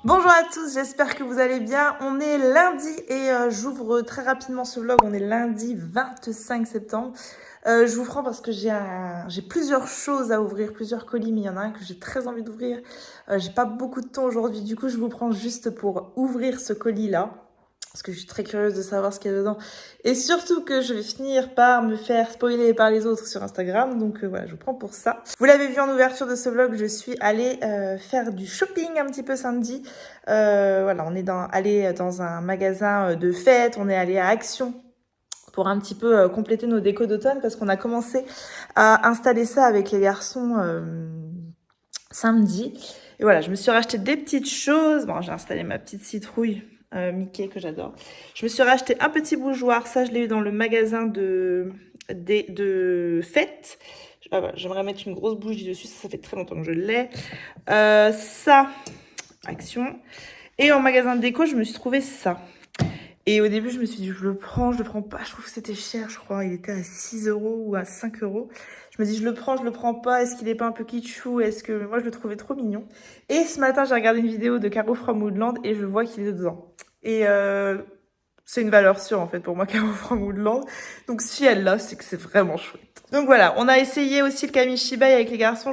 Bonjour à tous, j'espère que vous allez bien. On est lundi et j'ouvre très rapidement ce vlog. On est lundi 25 septembre. Je vous prends parce que j'ai plusieurs choses à ouvrir, plusieurs colis, mais il y en a un que j'ai très envie d'ouvrir. J'ai pas beaucoup de temps aujourd'hui, du coup je vous prends juste pour ouvrir ce colis-là. Parce que je suis très curieuse de savoir ce qu'il y a dedans. Et surtout que je vais finir par me faire spoiler par les autres sur Instagram. Donc voilà, je vous prends pour ça. Vous l'avez vu en ouverture de ce vlog, je suis allée faire du shopping un petit peu samedi. Voilà, on est allé dans un magasin de fêtes. On est allé à Action pour un petit peu compléter nos décos d'automne. Parce qu'on a commencé à installer ça avec les garçons samedi. Et voilà, je me suis racheté des petites choses. Bon, j'ai installé ma petite citrouille Mickey que j'adore. Je me suis racheté un petit bougeoir. Ça, je l'ai eu dans le magasin de fêtes. Ah, voilà, j'aimerais mettre une grosse bougie dessus. Ça fait très longtemps que je l'ai. Ça, Action. Et en magasin de déco, je me suis trouvé ça. Et au début, je me suis dit, je le prends, je le prends pas. Je trouve que c'était cher, je crois. Il était à 6 euros ou à 5 euros. Je me dis, je le prends pas. Est-ce qu'il est pas un peu kitschou? Est-ce que moi, je le trouvais trop mignon. Et ce matin, j'ai regardé une vidéo de Caro from Woodland et je vois qu'il est dedans. Et c'est une valeur sûre, en fait, pour moi, Caro from Woodland. Donc, si elle l'a, c'est que c'est vraiment chouette. Donc voilà, on a essayé aussi le Kamishibai avec les garçons.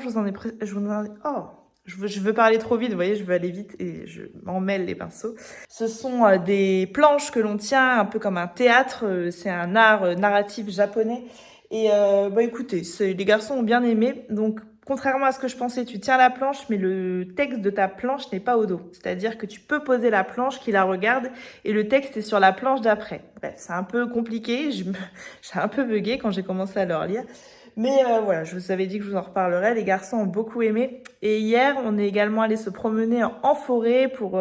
Je veux parler trop vite, vous voyez, je veux aller vite et je m'en mêle les pinceaux. Ce sont des planches que l'on tient un peu comme un théâtre. C'est un art narratif japonais. Et bah écoutez, les garçons ont bien aimé. Donc, contrairement à ce que je pensais, tu tiens la planche, mais le texte de ta planche n'est pas au dos. C'est-à-dire que tu peux poser la planche qui la regarde et le texte est sur la planche d'après. Bref, c'est un peu compliqué. J'ai un peu bugué quand j'ai commencé à leur lire. Mais voilà, je vous avais dit que je vous en reparlerai. Les garçons ont beaucoup aimé. Et hier, on est également allé se promener en forêt pour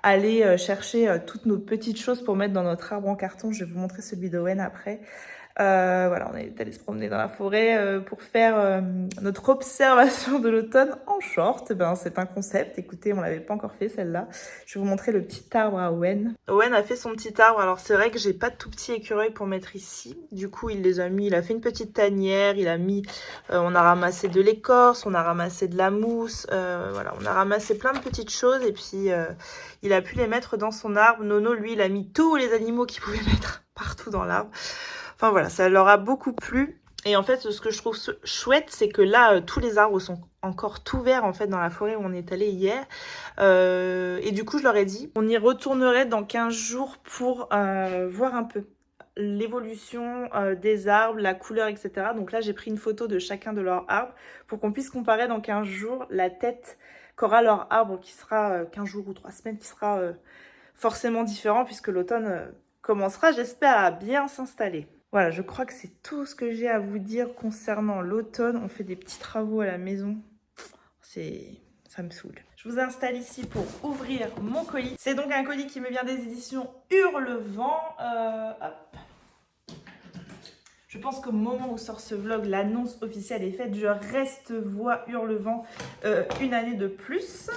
aller chercher toutes nos petites choses pour mettre dans notre arbre en carton. Je vais vous montrer celui d'Owen après. Voilà, on est allé se promener dans la forêt pour faire notre observation de l'automne en short. Ben, c'est un concept. Écoutez, on l'avait pas encore fait celle-là. Je vais vous montrer le petit arbre à Owen. Owen a fait son petit arbre. Alors c'est vrai que j'ai pas de tout petit écureuil pour mettre ici. Du coup, il les a mis. Il a fait une petite tanière. Il a mis. On a ramassé de l'écorce. On a ramassé de la mousse. Voilà, on a ramassé plein de petites choses et puis il a pu les mettre dans son arbre. Nono, lui, il a mis tous les animaux qu'il pouvait mettre partout dans l'arbre. Enfin voilà, ça leur a beaucoup plu. Et en fait, ce que je trouve chouette, c'est que là, tous les arbres sont encore tout verts en fait dans la forêt où on est allé hier. Et du coup, je leur ai dit, on y retournerait dans 15 jours pour voir un peu l'évolution des arbres, la couleur, etc. Donc là, j'ai pris une photo de chacun de leurs arbres pour qu'on puisse comparer dans 15 jours la tête qu'aura leur arbre qui sera 15 jours ou 3 semaines, qui sera forcément différent puisque l'automne commencera, j'espère, à bien s'installer. Voilà, je crois que c'est tout ce que j'ai à vous dire concernant l'automne. On fait des petits travaux à la maison. Ça me saoule. Je vous installe ici pour ouvrir mon colis. C'est donc un colis qui me vient des éditions Hurlevent. Hop. Je pense qu'au moment où sort ce vlog, l'annonce officielle est faite. Je reste voix Hurlevent une année de plus.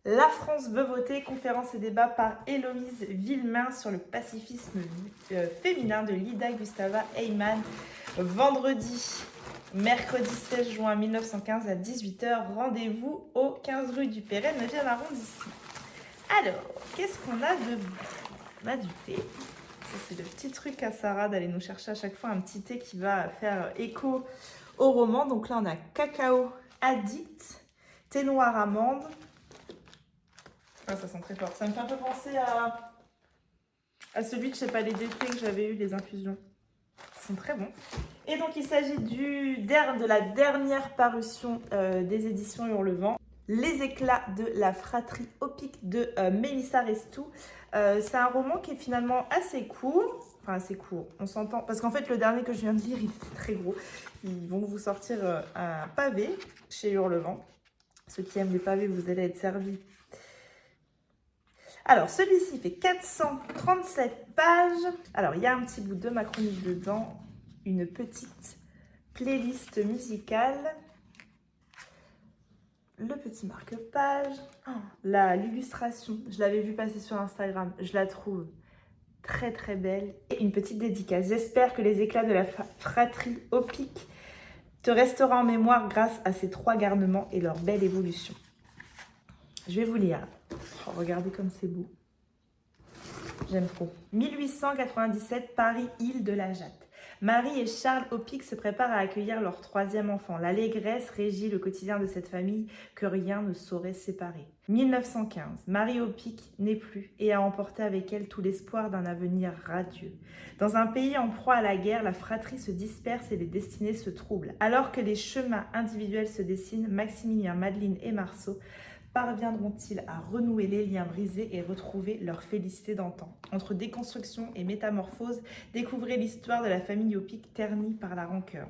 La France veut voter, conférence et débat par Héloïse Villemain sur le pacifisme féminin de Lida Gustava Heyman, vendredi, mercredi 16 juin 1915 à 18h. Rendez-vous au 15 rue du Perret, 9e arrondissement. Alors, qu'est-ce qu'on a de bon? On a du thé. Ça, c'est le petit truc à Sarah d'aller nous chercher à chaque fois un petit thé qui va faire écho au roman. Donc là, on a cacao addict, thé noir amande. Ah, ça sent très fort. Ça me fait un peu penser à celui de chez Palais d'été que j'avais eu, les infusions. Ils sont très bons. Et donc, il s'agit de la dernière parution des éditions Hurlevent. Les éclats de la fratrie Opic de Mélissa Restou. C'est un roman qui est finalement assez court. Enfin, assez court, on s'entend. Parce qu'en fait, le dernier que je viens de lire, il était très gros. Ils vont vous sortir un pavé chez Hurlevent. Ceux qui aiment les pavés, vous allez être servis. Alors, celui-ci fait 437 pages. Alors, il y a un petit bout de ma chronique dedans. Une petite playlist musicale. Le petit marque-page. L'illustration, je l'avais vu passer sur Instagram. Je la trouve très très belle. Et une petite dédicace. J'espère que les éclats de la fratrie Opic te restera en mémoire grâce à ces 3 garnements et leur belle évolution. Je vais vous lire. Oh, regardez comme c'est beau. J'aime trop. 1897, Paris, île de la Jatte. Marie et Charles Opic se préparent à accueillir leur troisième enfant. L'allégresse régit le quotidien de cette famille que rien ne saurait séparer. 1915, Marie Opic n'est plus et a emporté avec elle tout l'espoir d'un avenir radieux. Dans un pays en proie à la guerre, la fratrie se disperse et les destinées se troublent. Alors que les chemins individuels se dessinent, Maximilien, Madeleine et Marceau parviendront-ils à renouer les liens brisés et retrouver leur félicité d'antan? Entre déconstruction et métamorphose, découvrez l'histoire de la famille Opic ternie par la rancœur.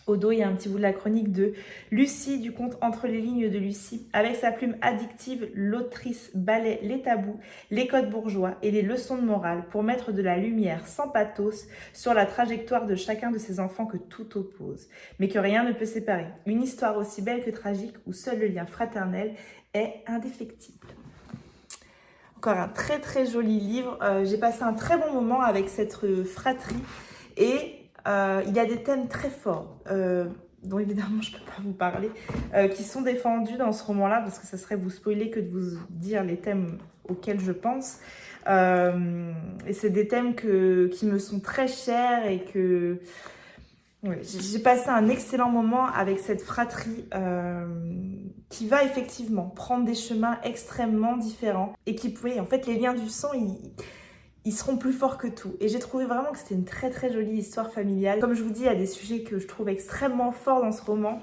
Au dos, il y a un petit bout de la chronique de Lucie, du conte Entre les lignes de Lucie. Avec sa plume addictive, l'autrice balaie les tabous, les codes bourgeois et les leçons de morale pour mettre de la lumière sans pathos sur la trajectoire de chacun de ces enfants que tout oppose, mais que rien ne peut séparer. Une histoire aussi belle que tragique où seul le lien fraternel est indéfectible. Encore un très très joli livre. J'ai passé un très bon moment avec cette fratrie et il y a des thèmes très forts, dont évidemment je ne peux pas vous parler, qui sont défendus dans ce roman-là, parce que ça serait vous spoiler que de vous dire les thèmes auxquels je pense. Et c'est des thèmes qui me sont très chers et que... Ouais, j'ai passé un excellent moment avec cette fratrie qui va effectivement prendre des chemins extrêmement différents et qui pouvait, en fait, les liens du sang, ils seront plus forts que tout. Et j'ai trouvé vraiment que c'était une très très jolie histoire familiale. Comme je vous dis, il y a des sujets que je trouve extrêmement forts dans ce roman.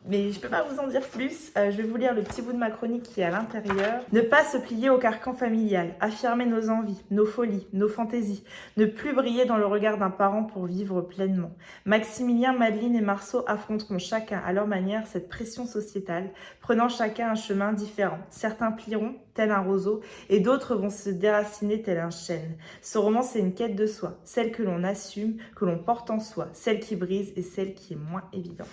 Mais je ne peux pas vous en dire plus. Je vais vous lire le petit bout de ma chronique qui est à l'intérieur. Ne pas se plier au carcan familial. Affirmer nos envies, nos folies, nos fantaisies. Ne plus briller dans le regard d'un parent pour vivre pleinement. Maximilien, Madeleine et Marceau affronteront chacun à leur manière cette pression sociétale, prenant chacun un chemin différent. Certains plieront, tel un roseau, et d'autres vont se déraciner tel un chêne. Ce roman, c'est une quête de soi. Celle que l'on assume, que l'on porte en soi. Celle qui brise et celle qui est moins évidente.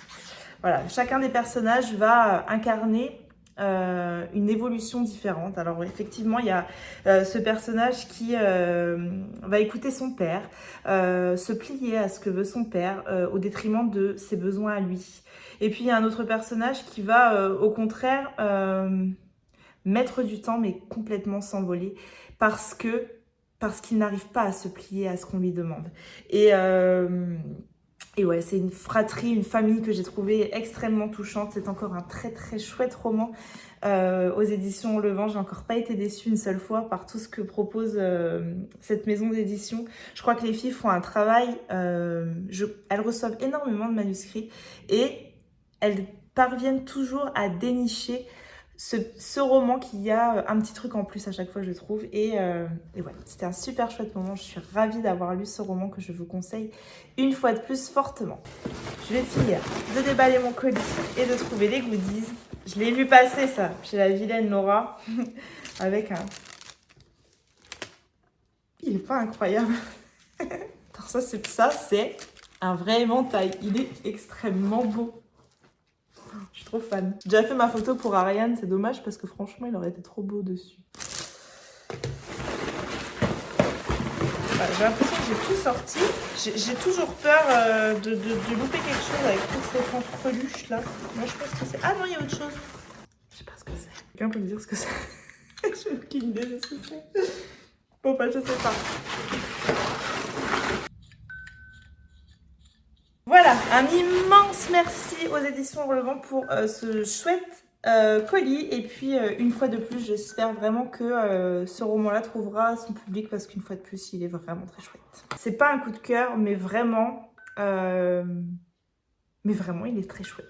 Voilà, chacun des personnages va incarner une évolution différente. Alors effectivement, il y a ce personnage qui va écouter son père, se plier à ce que veut son père au détriment de ses besoins à lui. Et puis il y a un autre personnage qui va au contraire mettre du temps mais complètement s'envoler parce qu'il n'arrive pas à se plier à ce qu'on lui demande. Et ouais, c'est une fratrie, une famille que j'ai trouvée extrêmement touchante. C'est encore un très très chouette roman aux éditions Le Vent. J'ai encore pas été déçue une seule fois par tout ce que propose cette maison d'édition. Je crois que les filles font un travail, elles reçoivent énormément de manuscrits et elles parviennent toujours à dénicher ce roman qui a un petit truc en plus à chaque fois, je trouve. Et ouais, c'était un super chouette moment. Je suis ravie d'avoir lu ce roman que je vous conseille une fois de plus fortement. Je vais finir de déballer mon colis et de trouver les goodies. Je l'ai vu passer ça chez la vilaine Laura avec un... Il est pas incroyable. Alors ça, c'est un vrai éventail. Il est extrêmement beau. Je suis trop fan. J'ai déjà fait ma photo pour Ariane, c'est dommage parce que franchement, il aurait été trop beau dessus. Voilà, j'ai l'impression que j'ai tout sorti. J'ai toujours peur de louper quelque chose avec toutes ces peluches là. Moi, je pense que c'est... Ah non, il y a autre chose. Je sais pas ce que c'est. Quelqu'un peut me dire ce que c'est? J'ai aucune idée de ce que c'est. Bon, bah, je sais pas. Voilà, un immense merci aux éditions Relevant pour ce chouette colis. Et puis, une fois de plus, j'espère vraiment que ce roman-là trouvera son public parce qu'une fois de plus, il est vraiment très chouette. C'est pas un coup de cœur, mais vraiment, il est très chouette.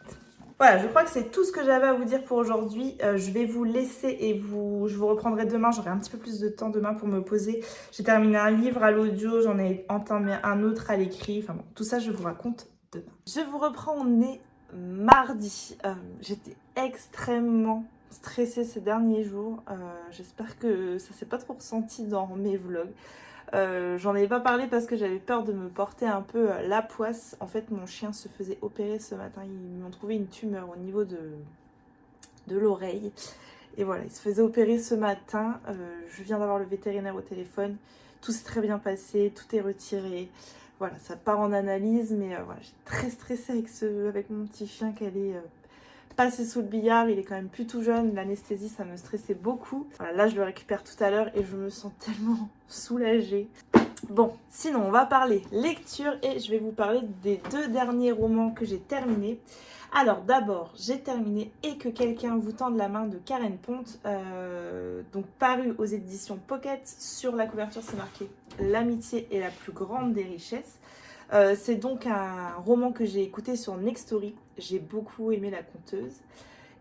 Voilà, je crois que c'est tout ce que j'avais à vous dire pour aujourd'hui. Je vais vous laisser et je vous reprendrai demain. J'aurai un petit peu plus de temps demain pour me poser. J'ai terminé un livre à l'audio, j'en ai entamé un autre à l'écrit. Enfin bon, tout ça, je vous raconte demain. Je vous reprends, on est mardi. J'étais extrêmement stressée ces derniers jours. J'espère que ça s'est pas trop ressenti dans mes vlogs. J'en avais pas parlé parce que j'avais peur de me porter un peu la poisse. En fait, mon chien se faisait opérer ce matin. Ils m'ont trouvé une tumeur au niveau de l'oreille. Et voilà, il se faisait opérer ce matin. Je viens d'avoir le vétérinaire au téléphone. Tout s'est très bien passé, tout est retiré. Voilà, ça part en analyse, mais voilà, j'ai très stressée avec mon petit chien qu'elle est passé sous le billard, il est quand même plus tout jeune, l'anesthésie ça me stressait beaucoup. Voilà, là je le récupère tout à l'heure et je me sens tellement soulagée. Bon, sinon on va parler lecture et je vais vous parler des 2 derniers romans que j'ai terminés. Alors d'abord, j'ai terminé Et que quelqu'un vous tende la main de Karen Ponte, donc paru aux éditions Pocket. Sur la couverture c'est marqué L'amitié est la plus grande des richesses. C'est donc un roman que j'ai écouté sur Nextory, j'ai beaucoup aimé la conteuse.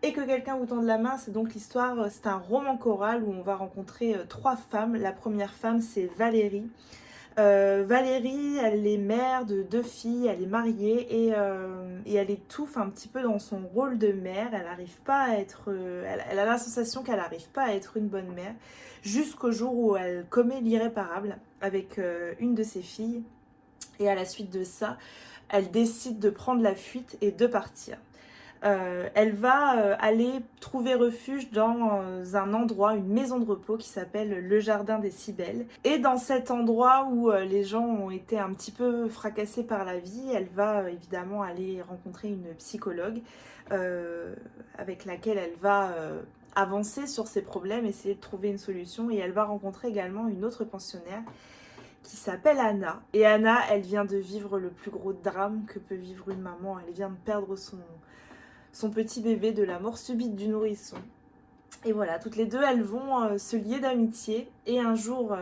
Et que quelqu'un vous tende la main, c'est donc l'histoire, c'est un roman choral où on va rencontrer 3 femmes. La première femme c'est Valérie. Valérie, elle est mère de 2 filles, elle est mariée et elle étouffe un petit peu dans son rôle de mère. Elle n'arrive pas à être, elle a la sensation qu'elle n'arrive pas à être une bonne mère jusqu'au jour où elle commet l'irréparable avec une de ses filles. Et à la suite de ça, elle décide de prendre la fuite et de partir. Elle va aller trouver refuge dans un endroit, une maison de repos qui s'appelle le Jardin des Cybèles. Et dans cet endroit où les gens ont été un petit peu fracassés par la vie, elle va évidemment aller rencontrer une psychologue avec laquelle elle va avancer sur ses problèmes, essayer de trouver une solution. Et elle va rencontrer également une autre pensionnaire qui s'appelle Anna. Et Anna, elle vient de vivre le plus gros drame que peut vivre une maman. Elle vient de perdre son petit bébé de la mort subite du nourrisson. Et voilà, toutes les deux, elles vont se lier d'amitié. Et un jour,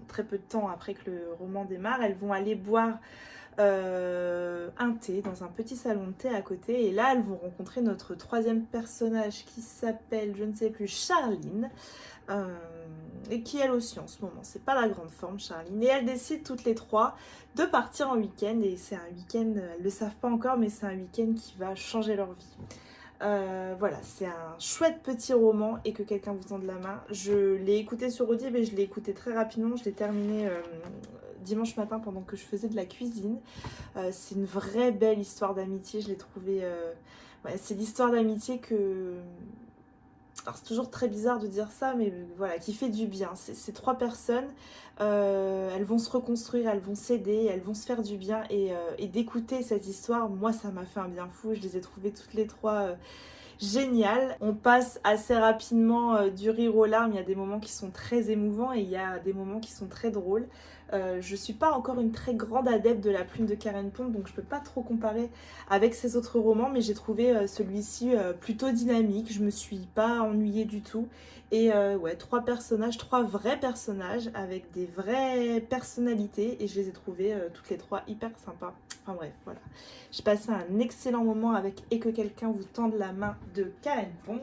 très peu de temps après que le roman démarre, elles vont aller boire un thé dans un petit salon de thé à côté. Et là, elles vont rencontrer notre 3e personnage qui s'appelle, je ne sais plus, Charline. Et qui elle aussi en ce moment, c'est pas la grande forme Charline, et elles décident toutes les 3 de partir en week-end, et c'est un week-end, elles le savent pas encore, mais c'est un week-end qui va changer leur vie. Voilà, c'est un chouette petit roman, Et que quelqu'un vous tende la main. Je l'ai écouté sur Audible et je l'ai écouté très rapidement, je l'ai terminé dimanche matin pendant que je faisais de la cuisine. C'est une vraie belle histoire d'amitié, je l'ai trouvé... Ouais, c'est l'histoire d'amitié que... Alors c'est toujours très bizarre de dire ça, mais voilà, qui fait du bien. Ces 3 personnes, elles vont se reconstruire, elles vont s'aider, elles vont se faire du bien. Et d'écouter cette histoire, moi ça m'a fait un bien fou. Je les ai trouvées toutes les 3 géniales. On passe assez rapidement du rire aux larmes. Il y a des moments qui sont très émouvants et il y a des moments qui sont très drôles. Je suis pas encore une très grande adepte de la plume de Karen Ponte, donc je peux pas trop comparer avec ses autres romans, mais j'ai trouvé celui-ci plutôt dynamique. Je me suis pas ennuyée du tout. Et ouais, 3 personnages, 3 vrais personnages avec des vraies personnalités, et je les ai trouvées toutes les 3 hyper sympas. Enfin bref, voilà. J'ai passé un excellent moment avec Et que quelqu'un vous tende la main de Karen Ponte.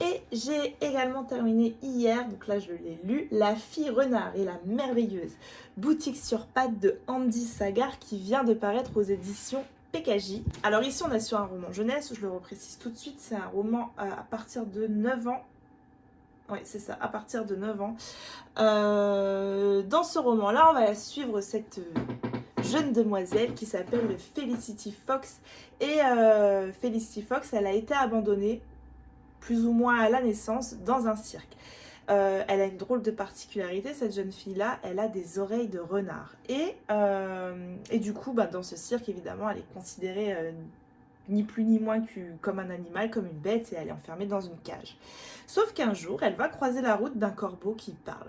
Et j'ai également terminé hier, donc là je l'ai lu, La fille renard et la merveilleuse boutique sur pattes de Andy Sagar, qui vient de paraître aux éditions PKJ. Alors ici on est sur un roman jeunesse, je le reprécise tout de suite, c'est un roman à partir de 9 ans. Oui, c'est ça, à partir de 9 ans. Dans ce roman-là, on va suivre cette jeune demoiselle qui s'appelle Felicity Fox. Et Felicity Fox, elle a été abandonnée plus ou moins à la naissance dans un cirque. Elle a une drôle de particularité, cette jeune fille-là, elle a des oreilles de renard. Et du coup, dans ce cirque, évidemment, elle est considérée ni plus ni moins comme un animal, comme une bête, et elle est enfermée dans une cage. Sauf qu'un jour, elle va croiser la route d'un corbeau qui parle.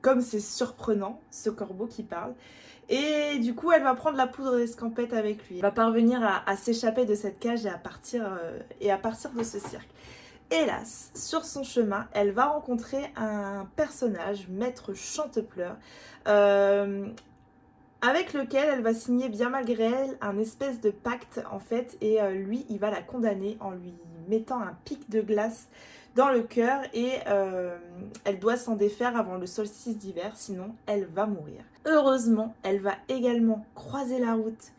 Comme c'est surprenant, ce corbeau qui parle. Et du coup, elle va prendre la poudre d'escampette avec lui. Elle va parvenir à s'échapper de cette cage et à partir de ce cirque. Hélas, sur son chemin, elle va rencontrer un personnage, Maître Chantepleur, avec lequel elle va signer, bien malgré elle, un espèce de pacte en fait, et lui il va la condamner en lui mettant un pic de glace dans le cœur, et elle doit s'en défaire avant le solstice d'hiver, sinon elle va mourir. Heureusement, elle va également croiser la route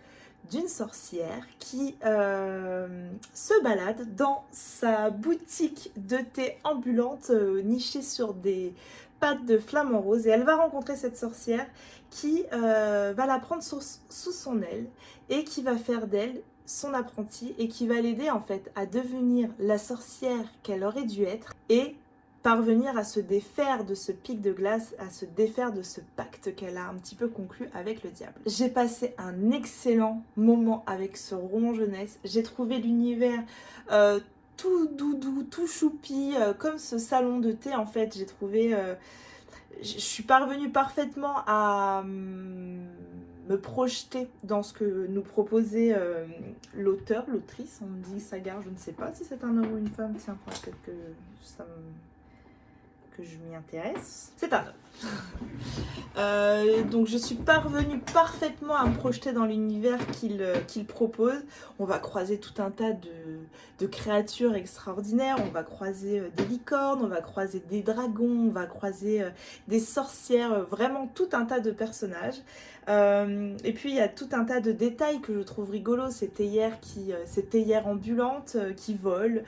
d'une sorcière qui se balade dans sa boutique de thé ambulante nichée sur des pattes de flamant rose, et elle va rencontrer cette sorcière qui va la prendre sous son aile et qui va faire d'elle son apprentie et qui va l'aider en fait à devenir la sorcière qu'elle aurait dû être et parvenir à se défaire de ce pic de glace, à se défaire de ce pacte qu'elle a un petit peu conclu avec le diable. J'ai passé un excellent moment avec ce roman jeunesse. J'ai trouvé l'univers tout doudou, tout choupi, comme ce salon de thé en fait. J'ai trouvé... je suis parvenue parfaitement à me projeter dans ce que nous proposait l'auteur, l'autrice. On me dit Sagar, je ne sais pas si c'est un homme ou une femme. Tiens, peut-être que ça me... que je m'y intéresse. C'est un homme. Donc je suis parvenue parfaitement à me projeter dans l'univers qu'il propose. On va croiser tout un tas de créatures extraordinaires, on va croiser des licornes, on va croiser des dragons, on va croiser des sorcières, vraiment tout un tas de personnages. Et puis il y a tout un tas de détails que je trouve rigolos, ces théières ambulantes qui volent,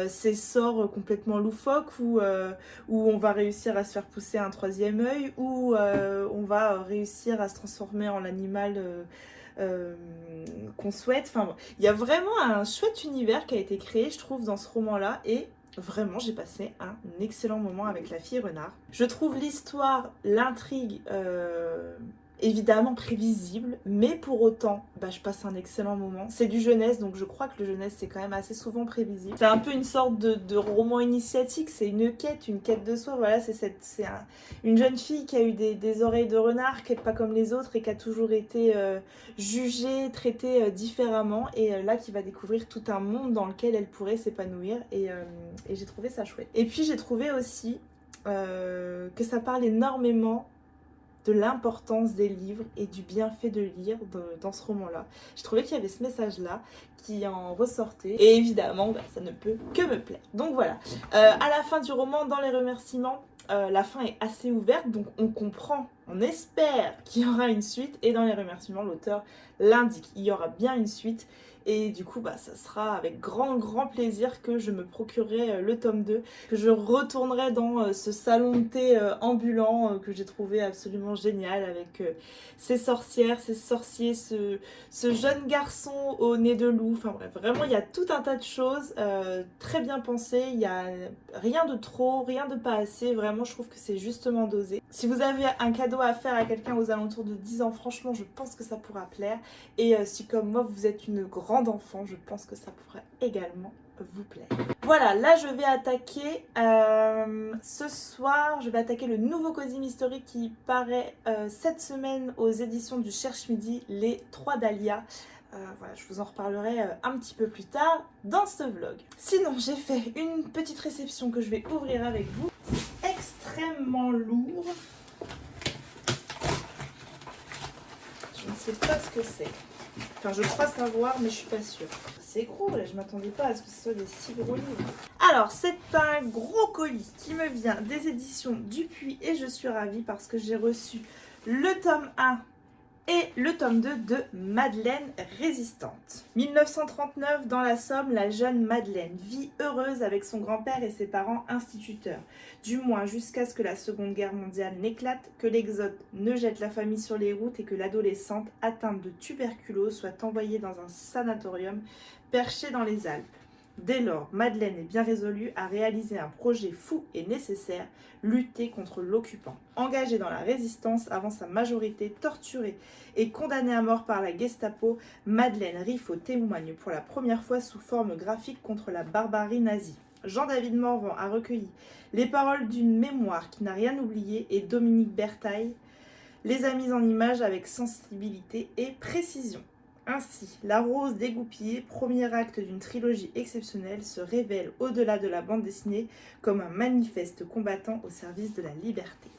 ces sorts complètement loufoques où on va réussir à se faire pousser un troisième œil, où on va réussir à se transformer en l'animal qu'on souhaite. Enfin, bon, il y a vraiment un chouette univers qui a été créé, je trouve, dans ce roman-là, et vraiment, j'ai passé un excellent moment avec la fille renard. Je trouve l'histoire, l'intrigue... évidemment prévisible, mais pour autant, je passe un excellent moment. C'est du jeunesse, donc je crois que le jeunesse, c'est quand même assez souvent prévisible. C'est un peu une sorte de roman initiatique, c'est une quête de soi. Voilà, une jeune fille qui a eu des oreilles de renard, qui n'est pas comme les autres et qui a toujours été jugée, traitée différemment, et là qui va découvrir tout un monde dans lequel elle pourrait s'épanouir, et j'ai trouvé ça chouette. Et puis j'ai trouvé aussi que ça parle énormément de l'importance des livres et du bienfait de lire dans ce roman-là. Je trouvais qu'il y avait ce message-là qui en ressortait. Et évidemment, ça ne peut que me plaire. Donc voilà. À la fin du roman, dans les remerciements, la fin est assez ouverte, donc on comprend, on espère qu'il y aura une suite. Et dans les remerciements, l'auteur l'indique. Il y aura bien une suite. Et du coup, ça sera avec grand plaisir que je me procurerai le tome 2, que je retournerai dans ce salon de thé ambulant que j'ai trouvé absolument génial, avec ces sorcières, ces sorciers, ce jeune garçon au nez de loup. Enfin bref, vraiment, il y a tout un tas de choses très bien pensées. Il n'y a rien de trop, rien de pas assez. Vraiment, je trouve que c'est justement dosé. Si vous avez un cadeau à faire à quelqu'un aux alentours de 10 ans, franchement, je pense que ça pourra plaire. Et si comme moi, vous êtes une grande enfant, je pense que ça pourrait également vous plaire. Voilà, là je vais attaquer ce soir, je vais attaquer le nouveau Cosy Mystery qui paraît cette semaine aux éditions du Cherche Midi, les 3 Dahlia. Voilà, je vous en reparlerai un petit peu plus tard dans ce vlog. Sinon, j'ai fait une petite réception que je vais ouvrir avec vous. C'est extrêmement lourd. Je ne sais pas ce que c'est. Enfin, je crois savoir, mais je suis pas sûre. C'est gros, là, je m'attendais pas à ce que ce soit des si gros livres. Alors, c'est un gros colis qui me vient des éditions Dupuis et je suis ravie parce que j'ai reçu le tome 1 et le tome 2 de Madeleine Résistante. 1939, dans la Somme, la jeune Madeleine vit heureuse avec son grand-père et ses parents instituteurs. Du moins jusqu'à ce que la Seconde Guerre mondiale n'éclate, que l'exode ne jette la famille sur les routes et que l'adolescente, atteinte de tuberculose, soit envoyée dans un sanatorium perché dans les Alpes. Dès lors, Madeleine est bien résolue à réaliser un projet fou et nécessaire, lutter contre l'occupant. Engagée dans la résistance avant sa majorité, torturée et condamnée à mort par la Gestapo, Madeleine Riffaut témoigne pour la première fois sous forme graphique contre la barbarie nazie. Jean-David Morvan a recueilli les paroles d'une mémoire qui n'a rien oublié et Dominique Bertaille les a mises en images avec sensibilité et précision. Ainsi, La Rose dégoupillée, premier acte d'une trilogie exceptionnelle, se révèle au-delà de la bande dessinée comme un manifeste combattant au service de la liberté.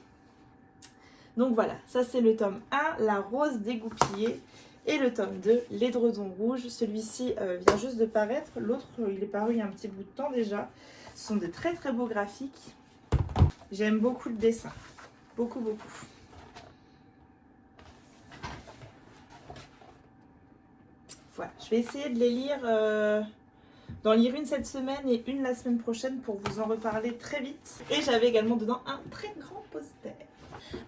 Donc voilà, ça c'est le tome 1, La Rose dégoupillée, et le tome 2, L'édredon rouge. Celui-ci vient juste de paraître, l'autre il est paru il y a un petit bout de temps déjà. Ce sont de très beaux graphiques. J'aime beaucoup le dessin, beaucoup. Voilà, je vais essayer de les lire, d'en lire une cette semaine et une la semaine prochaine pour vous en reparler très vite. Et j'avais également dedans un très grand poster.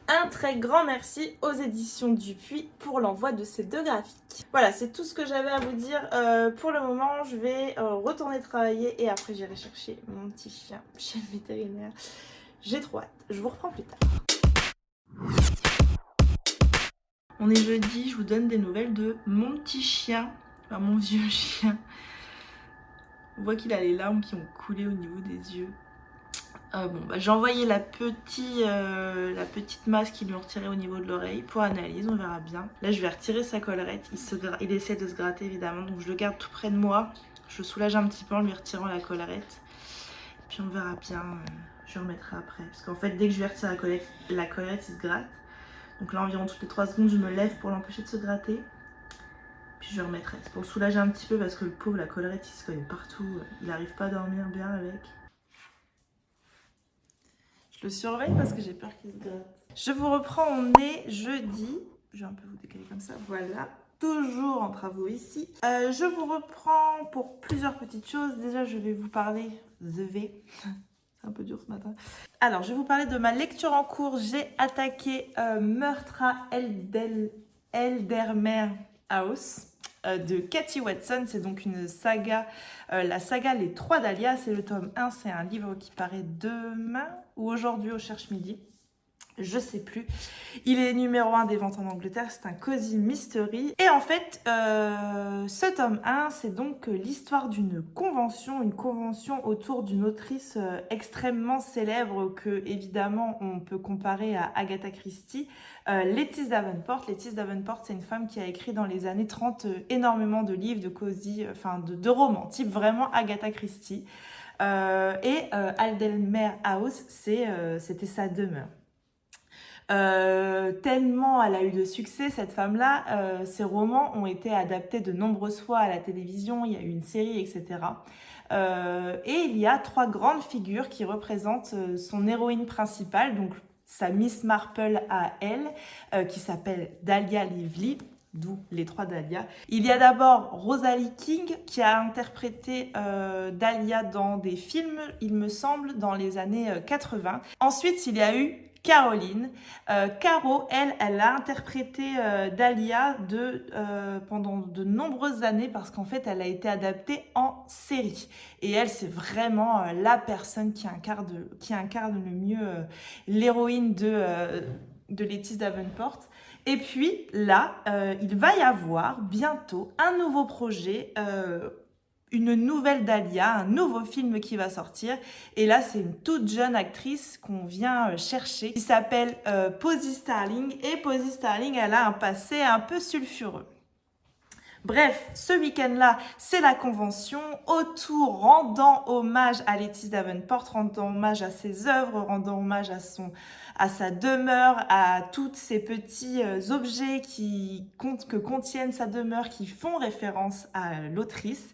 Un très grand merci aux éditions Dupuis pour l'envoi de ces 2 graphiques. Voilà, c'est tout ce que j'avais à vous dire pour le moment. Je vais retourner travailler et après j'irai chercher mon petit chien chez le vétérinaire. J'ai trop hâte. Je vous reprends plus tard. On est jeudi, je vous donne des nouvelles de mon petit chien, enfin mon vieux chien. On voit qu'il a les larmes qui ont coulé au niveau des yeux. J'ai envoyé la petite masse qui lui ont retiré au niveau de l'oreille pour analyse, on verra bien. Là je vais retirer sa collerette, il essaie de se gratter évidemment, donc je le garde tout près de moi. Je le soulage un petit peu en lui retirant la collerette. Puis on verra bien, je remettrai après. Parce qu'en fait dès que je lui retire la collerette il se gratte. Donc là environ toutes les 3 secondes je me lève pour l'empêcher de se gratter. Puis je remettrai. C'est pour le soulager un petit peu parce que le pauvre, la collerette il se cogne partout. Il n'arrive pas à dormir bien avec. Je le surveille parce que j'ai peur qu'il se gratte. Je vous reprends, on est jeudi. Je vais un peu vous décaler comme ça, voilà. Toujours en travaux ici. Je vous reprends pour plusieurs petites choses. Déjà, je vais vous parler de V. C'est un peu dur ce matin. Alors, je vais vous parler de ma lecture en cours. J'ai attaqué Meurtre à Eldermere House de Cathy Watson. C'est donc une saga, la saga Les Trois Dahlias. C'est le tome 1. C'est un livre qui paraît demain ou aujourd'hui au Cherche Midi. Je sais plus. Il est numéro 1 des ventes en Angleterre, c'est un cozy mystery. Et en fait, ce tome 1, c'est donc l'histoire d'une convention, une convention autour d'une autrice extrêmement célèbre que, évidemment, on peut comparer à Agatha Christie, Lettice Davenport. Lettice Davenport, c'est une femme qui a écrit dans les années 30 énormément de livres, de cozy, enfin de romans, type vraiment Agatha Christie. Aldermere House, c'était sa demeure. Tellement elle a eu de succès cette femme-là, ses romans ont été adaptés de nombreuses fois à la télévision, il y a eu une série, etc. Et il y a 3 grandes figures qui représentent son héroïne principale, donc sa Miss Marple à elle, qui s'appelle Dahlia Lively, d'où les 3 Dahlias. Il y a d'abord Rosalie King qui a interprété Dahlia dans des films, il me semble, dans les années 80. Ensuite, il y a eu Caroline. Caro, elle a interprété Dahlia pendant de nombreuses années parce qu'en fait, elle a été adaptée en série. Et elle, c'est vraiment la personne qui incarne le mieux l'héroïne de Lettice Davenport. Et puis là, il va y avoir bientôt un nouveau projet, une nouvelle Dahlia, un nouveau film qui va sortir. Et là, c'est une toute jeune actrice qu'on vient chercher qui s'appelle Posy Starling. Et Posy Starling, elle a un passé un peu sulfureux. Bref, ce week-end-là, c'est la convention autour, rendant hommage à Lettice Davenport, rendant hommage à ses œuvres, rendant hommage à sa demeure, à tous ces petits objets que contiennent sa demeure, qui font référence à l'autrice.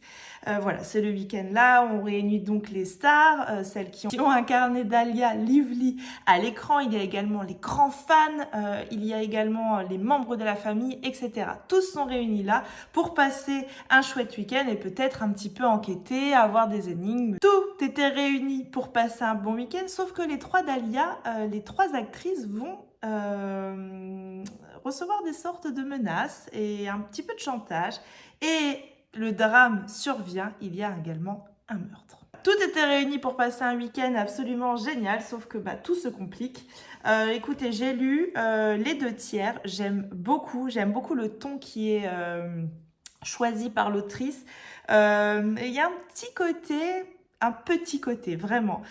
Voilà, c'est le week-end là, on réunit donc les stars, celles qui ont incarné Dahlia Lively à l'écran. Il y a également les grands fans, il y a également les membres de la famille, etc. Tous sont réunis là pour passer un chouette week-end et peut-être un petit peu enquêter, avoir des énigmes. Tout était réuni pour passer un bon week-end, sauf que les 3 Dahlia, les 3 actrices vont recevoir des sortes de menaces et un petit peu de chantage. Et le drame survient, il y a également un meurtre. Tout était réuni pour passer un week-end absolument génial, sauf que tout se complique. Écoutez, j'ai lu les 2 tiers, j'aime beaucoup le ton qui est choisi par l'autrice. Il y a un petit côté, vraiment.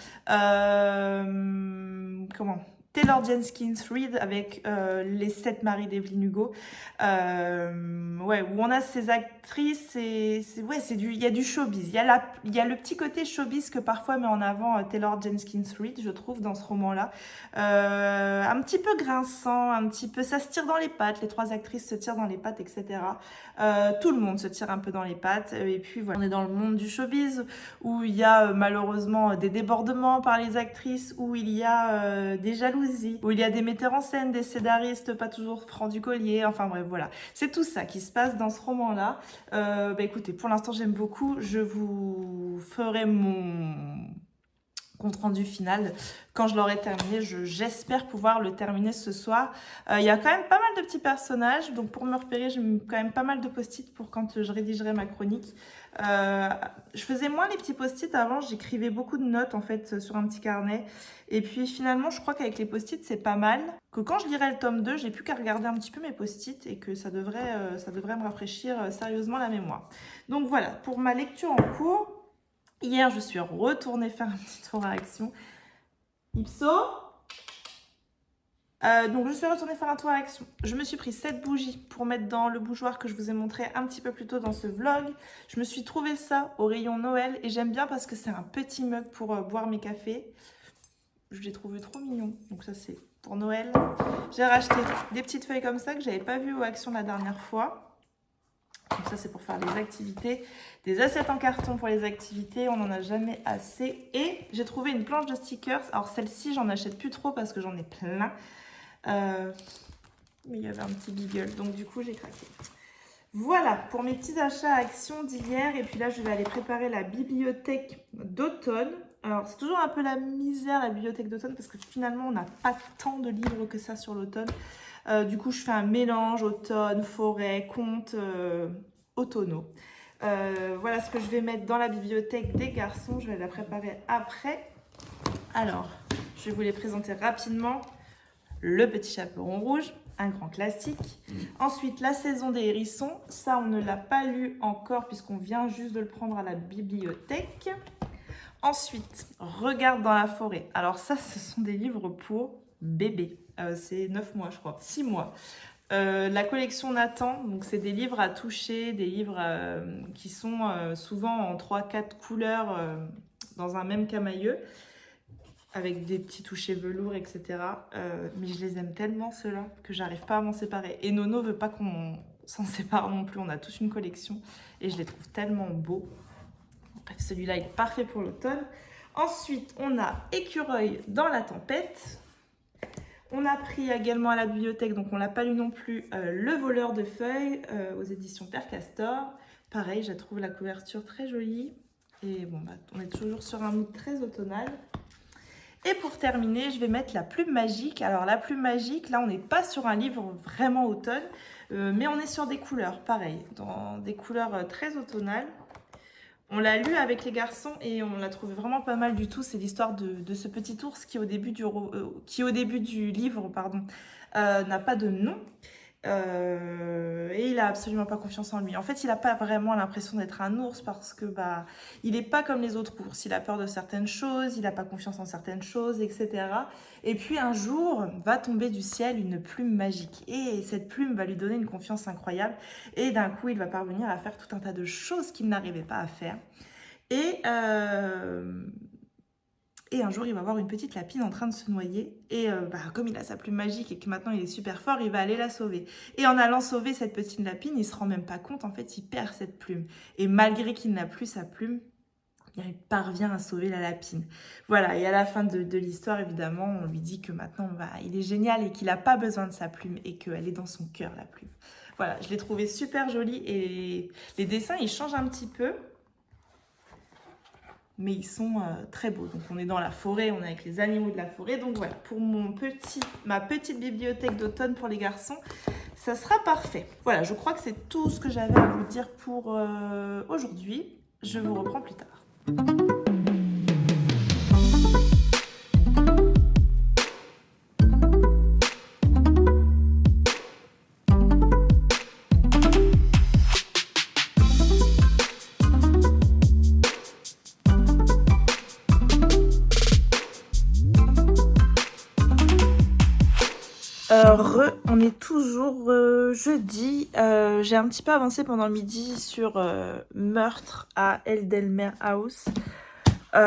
Taylor Jenkins Reid avec les 7 maris d'Evelyn Hugo, où on a ces actrices, il y a du showbiz, il y a le petit côté showbiz que parfois met en avant Taylor Jenkins Reid, je trouve, dans ce roman-là, un petit peu grinçant, un petit peu, ça se tire dans les pattes, les 3 actrices se tirent dans les pattes, etc. Tout le monde se tire un peu dans les pattes, et puis voilà, on est dans le monde du showbiz, où il y a malheureusement des débordements par les actrices, où il y a des jalousies, où il y a des metteurs en scène, des scénaristes pas toujours francs du collier, enfin bref, voilà. C'est tout ça qui se passe dans ce roman-là. Écoutez, pour l'instant, j'aime beaucoup. Je vous ferai mon compte rendu final quand je l'aurai terminé. J'espère pouvoir le terminer ce soir. Il y a quand même pas mal de petits personnages, donc pour me repérer, j'ai mis quand même pas mal de post-it pour quand je rédigerai ma chronique. Je faisais moins les petits post-it avant, j'écrivais beaucoup de notes en fait sur un petit carnet. Et puis finalement, je crois qu'avec les post-it, c'est pas mal. Que quand je lirai le tome 2, j'ai plus qu'à regarder un petit peu mes post-it et que ça devrait me rafraîchir sérieusement la mémoire. Donc voilà, pour ma lecture en cours. Hier, je suis retournée faire un petit tour à Action. Ipso. Donc, je suis retournée faire un tour à Action. Je me suis pris 7 bougies pour mettre dans le bougeoir que je vous ai montré un petit peu plus tôt dans ce vlog. Je me suis trouvé ça au rayon Noël et j'aime bien parce que c'est un petit mug pour boire mes cafés. Je l'ai trouvé trop mignon. Donc ça, c'est pour Noël. J'ai racheté des petites feuilles comme ça que j'avais pas vues au Action la dernière fois. Donc ça, c'est pour faire les activités. Des assiettes en carton pour les activités, on n'en a jamais assez. Et j'ai trouvé une planche de stickers. Alors celle-ci, j'en achète plus trop parce que j'en ai plein. Mais il y avait un petit beagle, donc du coup, j'ai craqué. Voilà pour mes petits achats à Action d'hier. Et puis là, je vais aller préparer la bibliothèque d'automne. Alors, c'est toujours un peu la misère, la bibliothèque d'automne, parce que finalement, on n'a pas tant de livres que ça sur l'automne. Du coup, je fais un mélange automne, forêt, contes automnaux. Voilà ce que je vais mettre dans la bibliothèque des garçons. Je vais la préparer après. Alors, je vais vous les présenter rapidement. Le petit chaperon rouge, un grand classique. Ensuite, la saison des hérissons. Ça, on ne l'a pas lu encore puisqu'on vient juste de le prendre à la bibliothèque. Ensuite, Regarde dans la forêt. Alors ça, ce sont des livres pour bébés. C'est 9 mois, je crois. 6 mois. La collection Nathan, donc c'est des livres à toucher, des livres qui sont souvent en 3-4 couleurs dans un même camailleux, avec des petits touchés velours, etc. Mais je les aime tellement, ceux-là, que j'arrive pas à m'en séparer. Et Nono veut pas qu'on s'en sépare non plus. On a tous une collection et je les trouve tellement beaux. Bref, celui-là est parfait pour l'automne. Ensuite, on a Écureuil dans la tempête. On a pris également à la bibliothèque, donc on ne l'a pas lu non plus, Le voleur de feuilles aux éditions Père Castor. Pareil, je trouve la couverture très jolie. Et bon, bah, on est toujours sur un mood très automnal. Et pour terminer, je vais mettre la plume magique. Alors la plume magique, là on n'est pas sur un livre vraiment automne, mais on est sur des couleurs, pareil, dans des couleurs très automnales. On l'a lu avec les garçons et on l'a trouvé vraiment pas mal du tout. C'est l'histoire de ce petit ours qui au début du livre n'a pas de nom. Et il a absolument pas confiance en lui. En fait, il n'a pas vraiment l'impression d'être un ours parce que il n'est pas comme les autres ours. Il a peur de certaines choses, il n'a pas confiance en certaines choses, etc. Et puis un jour, va tomber du ciel une plume magique. Et cette plume va lui donner une confiance incroyable. Et d'un coup, il va parvenir à faire tout un tas de choses qu'il n'arrivait pas à faire. Et un jour, il va voir une petite lapine en train de se noyer. Et comme il a sa plume magique et que maintenant il est super fort, il va aller la sauver. Et en allant sauver cette petite lapine, il se rend même pas compte, en fait, il perd cette plume. Et malgré qu'il n'a plus sa plume, il parvient à sauver la lapine. Voilà, et à la fin de l'histoire, évidemment, on lui dit que maintenant, il est génial et qu'il n'a pas besoin de sa plume et qu'elle est dans son cœur, la plume. Voilà, je l'ai trouvé super joli et les dessins, ils changent un petit peu. Mais ils sont très beaux. Donc on est dans la forêt, on est avec les animaux de la forêt. Donc voilà, pour ma petite bibliothèque d'automne pour les garçons, ça sera parfait. Voilà, je crois que c'est tout ce que j'avais à vous dire pour aujourd'hui. Je vous reprends plus tard. On est toujours jeudi. J'ai un petit peu avancé pendant le midi sur Meurtre à Eldelmer House. Il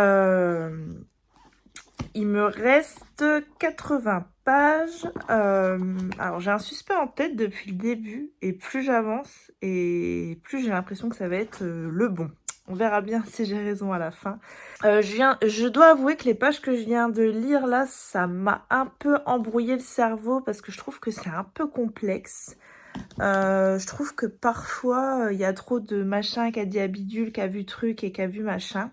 me reste 80 pages. Alors j'ai un suspect en tête depuis le début et plus j'avance et plus j'ai l'impression que ça va être le bon. On verra bien si j'ai raison à la fin. Je dois avouer que les pages que je viens de lire là, ça m'a un peu embrouillé le cerveau parce que je trouve que c'est un peu complexe. Je trouve que parfois, il y a trop de machin qui a dit à bidule, qui a vu truc et qui a vu machin.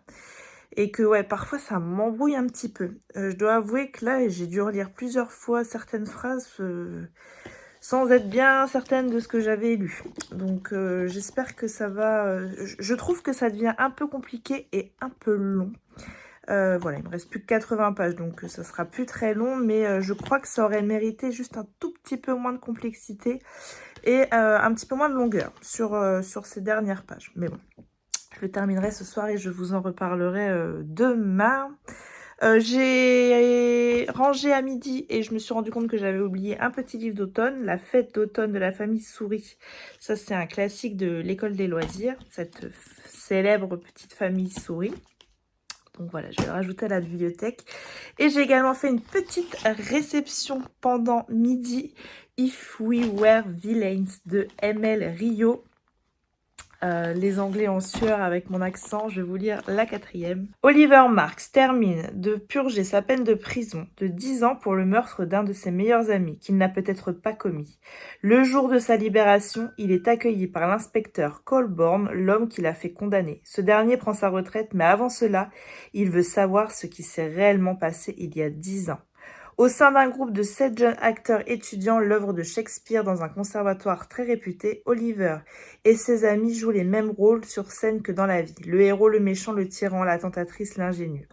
et que ouais, parfois ça m'embrouille un petit peu. Je dois avouer que là, j'ai dû relire plusieurs fois certaines phrases sans être bien certaine de ce que j'avais lu. Donc j'espère que ça va... je trouve que ça devient un peu compliqué et un peu long. Voilà, il me reste plus que 80 pages, donc ça sera plus très long, mais je crois que ça aurait mérité juste un tout petit peu moins de complexité et un petit peu moins de longueur sur ces dernières pages. Mais bon, je le terminerai ce soir et je vous en reparlerai demain. J'ai rangé à midi et je me suis rendu compte que j'avais oublié un petit livre d'automne, La fête d'automne de la famille Souris. Ça, c'est un classique de l'école des loisirs, cette célèbre petite famille Souris. Donc voilà, je vais le rajouter à la bibliothèque. Et j'ai également fait une petite réception pendant midi. If We Were Villains de ML Rio. Les Anglais en sueur avec mon accent, je vais vous lire la 4e. Oliver Marks termine de purger sa peine de prison de 10 ans pour le meurtre d'un de ses meilleurs amis, qu'il n'a peut-être pas commis. Le jour de sa libération, il est accueilli par l'inspecteur Colborne, l'homme qui l'a fait condamner. Ce dernier prend sa retraite, mais avant cela, il veut savoir ce qui s'est réellement passé il y a 10 ans. Au sein d'un groupe de 7 jeunes acteurs étudiant l'œuvre de Shakespeare dans un conservatoire très réputé, Oliver et ses amis jouent les mêmes rôles sur scène que dans la vie. Le héros, le méchant, le tyran, la tentatrice, l'ingénu.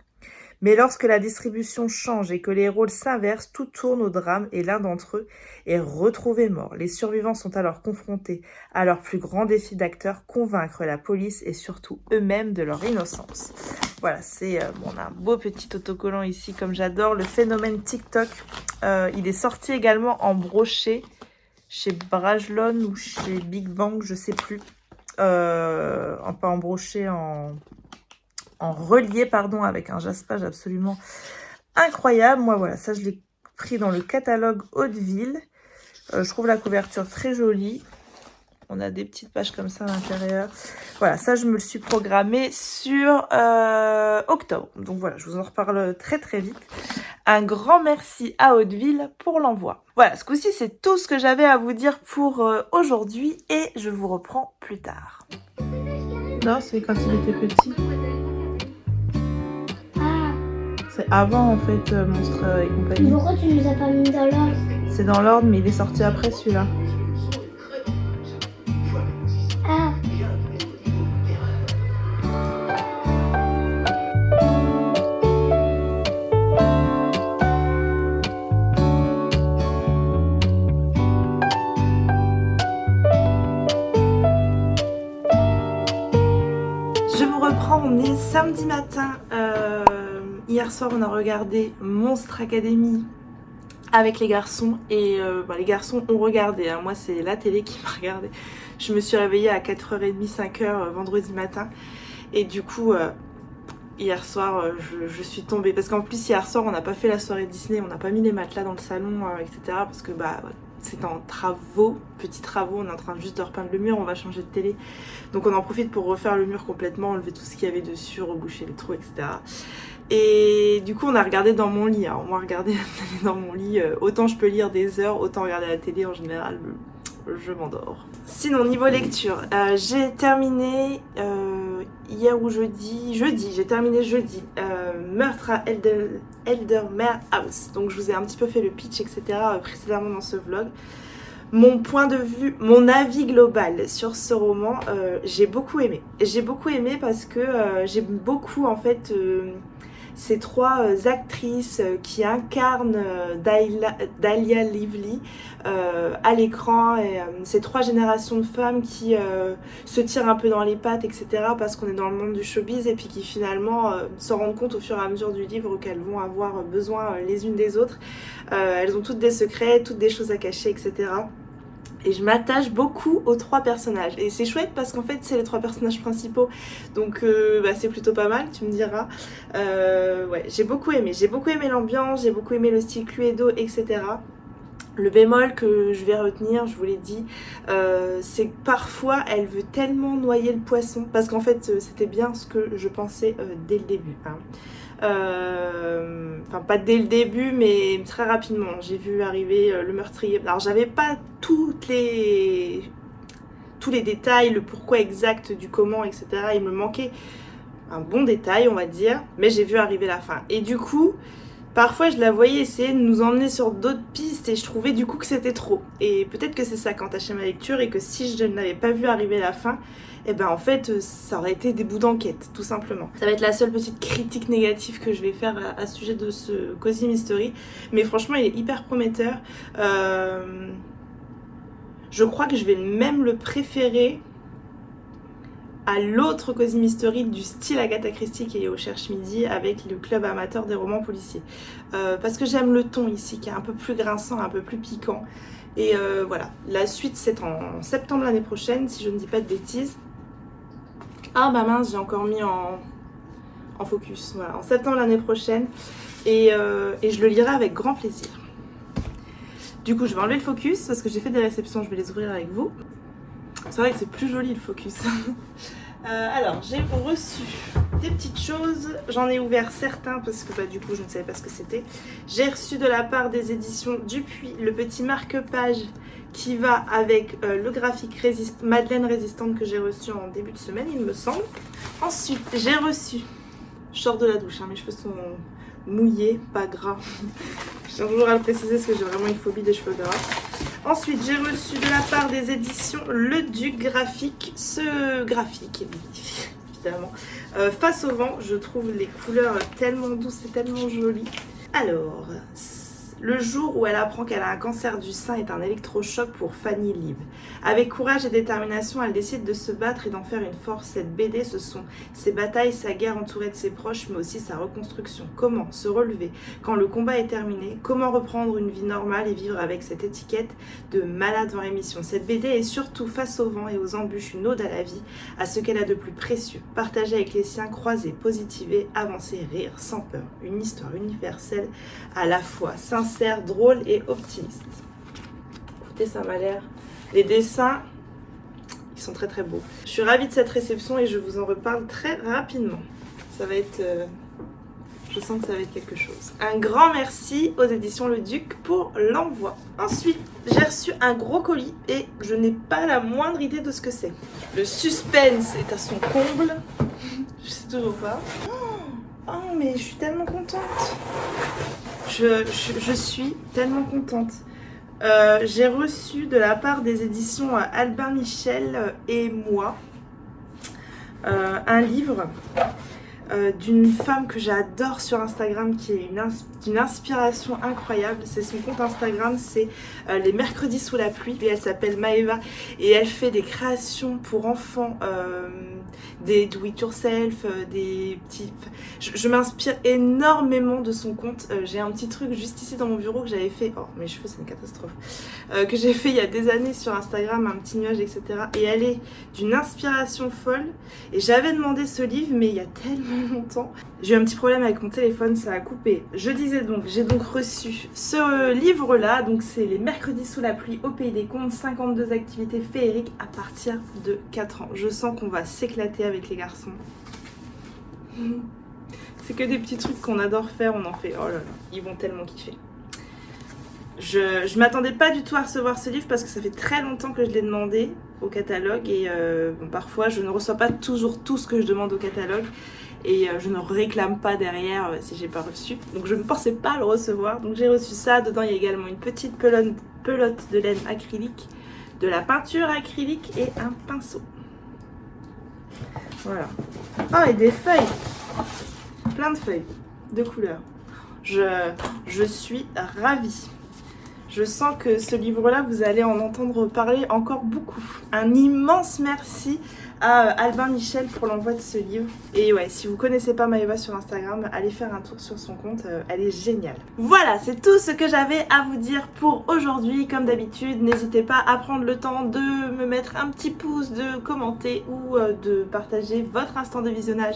Mais lorsque la distribution change et que les rôles s'inversent, tout tourne au drame et l'un d'entre eux est retrouvé mort. Les survivants sont alors confrontés à leur plus grand défi d'acteur, convaincre la police et surtout eux-mêmes de leur innocence. Voilà, c'est on a un beau petit autocollant ici, comme j'adore. Le phénomène TikTok, il est sorti également en brochet chez Brajlon ou chez Big Bang, je sais plus. Pas en brochet, en relié, pardon, avec un jaspage absolument incroyable. Moi, voilà, ça, je l'ai pris dans le catalogue Hauteville. Je trouve la couverture très jolie. On a des petites pages comme ça à l'intérieur. Voilà, ça, je me le suis programmé sur octobre. Donc voilà, je vous en reparle très très vite. Un grand merci à Hauteville pour l'envoi. Voilà, ce coup-ci, c'est tout ce que j'avais à vous dire pour aujourd'hui. Et je vous reprends plus tard. Non, c'est quand il était petit. C'est avant, en fait, Monstre et compagnie. Pourquoi tu nous as pas mis dans l'ordre? C'est dans l'ordre, mais il est sorti après celui-là. Ah. Je vous reprends, on est samedi matin. Hier soir, on a regardé Monstre Academy avec les garçons. Et les garçons ont regardé. Moi, c'est la télé qui m'a regardé. Je me suis réveillée à 4h30, 5h vendredi matin. Et du coup, hier soir, je suis tombée. Parce qu'en plus, hier soir, on n'a pas fait la soirée Disney. On n'a pas mis les matelas dans le salon, etc. Parce que c'est en travaux, petits travaux, on est en train juste de repeindre le mur, on va changer de télé. Donc on en profite pour refaire le mur complètement, enlever tout ce qu'il y avait dessus, reboucher les trous, etc. Et du coup on a regardé dans mon lit. Alors moi regarder la télé dans mon lit, autant je peux lire des heures, autant regarder la télé en général, je m'endors. Sinon niveau lecture, j'ai terminé hier ou jeudi, j'ai terminé jeudi, Meurtre à Eldermere House. Donc je vous ai un petit peu fait le pitch, etc. Précédemment dans ce vlog. Mon point de vue, mon avis global sur ce roman, j'ai beaucoup aimé. J'ai beaucoup aimé parce que j'aime beaucoup en fait ces trois actrices qui incarnent Dahlia Lively à l'écran, et ces trois générations de femmes qui se tirent un peu dans les pattes, etc. parce qu'on est dans le monde du showbiz, et puis qui finalement se rendent compte au fur et à mesure du livre qu'elles vont avoir besoin les unes des autres. Elles ont toutes des secrets, toutes des choses à cacher, etc. Et je m'attache beaucoup aux trois personnages. Et c'est chouette parce qu'en fait, c'est les trois personnages principaux. Donc, c'est plutôt pas mal, tu me diras. Ouais, j'ai beaucoup aimé. J'ai beaucoup aimé l'ambiance, j'ai beaucoup aimé le style Cluedo, etc. Le bémol que je vais retenir, je vous l'ai dit, c'est que parfois, elle veut tellement noyer le poisson. Parce qu'en fait, c'était bien ce que je pensais dès le début. Enfin pas dès le début mais très rapidement j'ai vu arriver le meurtrier. Alors j'avais pas tous les détails, le pourquoi exact du comment, etc. Il me manquait un bon détail, on va dire, mais j'ai vu arriver la fin. Et du coup, parfois je la voyais essayer de nous emmener sur d'autres pistes et je trouvais du coup que c'était trop. Et peut-être que c'est ça qui entachait ma lecture et que si je ne l'avais pas vu arriver la fin, et ben en fait ça aurait été des bouts d'enquête, tout simplement. Ça va être la seule petite critique négative que je vais faire à ce sujet de ce Cozy Mystery. Mais franchement il est hyper prometteur. Je crois que je vais même le préférer à l'autre Cozy Mystery du style Agatha Christie qui est au Cherche Midi avec le club amateur des romans policiers. Parce que j'aime le ton ici qui est un peu plus grinçant, un peu plus piquant. Et voilà, la suite c'est en septembre l'année prochaine si je ne dis pas de bêtises. Ah bah mince, j'ai encore mis en focus, voilà, en septembre l'année prochaine. Et je le lirai avec grand plaisir. Du coup je vais enlever le focus parce que j'ai fait des réceptions, je vais les ouvrir avec vous. C'est vrai que c'est plus joli le focus. Alors, j'ai reçu des petites choses. J'en ai ouvert certains parce que du coup, je ne savais pas ce que c'était. J'ai reçu de la part des éditions Dupuis le petit marque-page qui va avec le graphique Madeleine Résistante que j'ai reçu en début de semaine, il me semble. Ensuite, j'ai reçu... Je sors de la douche, hein, mes cheveux sont mouillés, pas gras. Je tiens toujours à le préciser parce que j'ai vraiment une phobie des cheveux gras. Ensuite, j'ai reçu de la part des éditions Le Duc graphique. Ce graphique est magnifique, évidemment. Face au vent, je trouve les couleurs tellement douces et tellement jolies. Alors, le jour où elle apprend qu'elle a un cancer du sein est un électrochoc pour Fanny Lib. Avec courage et détermination, elle décide de se battre et d'en faire une force. Cette BD, ce sont ses batailles, sa guerre entourée de ses proches, mais aussi sa reconstruction. Comment se relever quand le combat est terminé? Comment reprendre une vie normale et vivre avec cette étiquette de malade en rémission? Cette BD est surtout face au vent et aux embûches, une ode à la vie, à ce qu'elle a de plus précieux. Partager avec les siens, croiser, positiver, avancer, rire, sans peur. Une histoire universelle à la fois sincère, drôle et optimiste. Écoutez, ça m'a l'air... Les dessins, ils sont très très beaux. Je suis ravie de cette réception et je vous en reparle très rapidement. Ça va être... Je sens que ça va être quelque chose. Un grand merci aux éditions Le Duc pour l'envoi. Ensuite, j'ai reçu un gros colis et je n'ai pas la moindre idée de ce que c'est. Le suspense est à son comble. Je sais toujours pas. Oh, mais je suis tellement contente. Je suis tellement contente. J'ai reçu de la part des éditions Albin Michel et moi un livre d'une femme que j'adore sur Instagram qui est d'une inspiration incroyable. C'est son compte Instagram, c'est les mercredis sous la pluie et elle s'appelle Maeva et elle fait des créations pour enfants, des do it yourself, des petits... Je m'inspire énormément de son compte. J'ai un petit truc juste ici dans mon bureau que j'avais fait, oh mes cheveux c'est une catastrophe, que j'ai fait il y a des années sur Instagram, un petit nuage etc. Et elle est d'une inspiration folle et j'avais demandé ce livre mais il y a tellement longtemps. J'ai eu un petit problème avec mon téléphone, ça a coupé. Je disais donc, j'ai donc reçu ce livre-là, donc c'est les mercredis sous la pluie au pays des contes, 52 activités féeriques à partir de 4 ans. Je sens qu'on va s'éclater avec les garçons. C'est que des petits trucs qu'on adore faire, on en fait. Oh là là, ils vont tellement kiffer. Je m'attendais pas du tout à recevoir ce livre parce que ça fait très longtemps que je l'ai demandé au catalogue et bon, parfois je ne reçois pas toujours tout ce que je demande au catalogue et je ne réclame pas derrière si j'ai pas reçu, donc je ne pensais pas le recevoir, donc j'ai reçu ça. Dedans il y a également une petite pelote de laine acrylique, de la peinture acrylique et un pinceau. Voilà. Ah, et des feuilles, plein de feuilles de couleurs. Je suis ravie. Je sens que ce livre-là, vous allez en entendre parler encore beaucoup. Un immense merci à Albin Michel pour l'envoi de ce livre. Et ouais, si vous connaissez pas Maeva sur Instagram, allez faire un tour sur son compte, elle est géniale. Voilà, c'est tout ce que j'avais à vous dire pour aujourd'hui. Comme d'habitude, n'hésitez pas à prendre le temps de me mettre un petit pouce, de commenter ou de partager votre instant de visionnage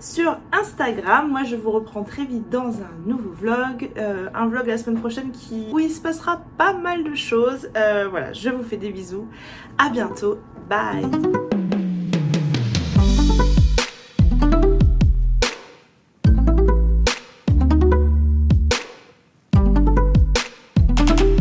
sur Instagram. Moi, je vous reprends très vite dans un nouveau vlog, un vlog la semaine prochaine où il se passera pas mal de choses. Voilà, je vous fais des bisous. À bientôt. Bye.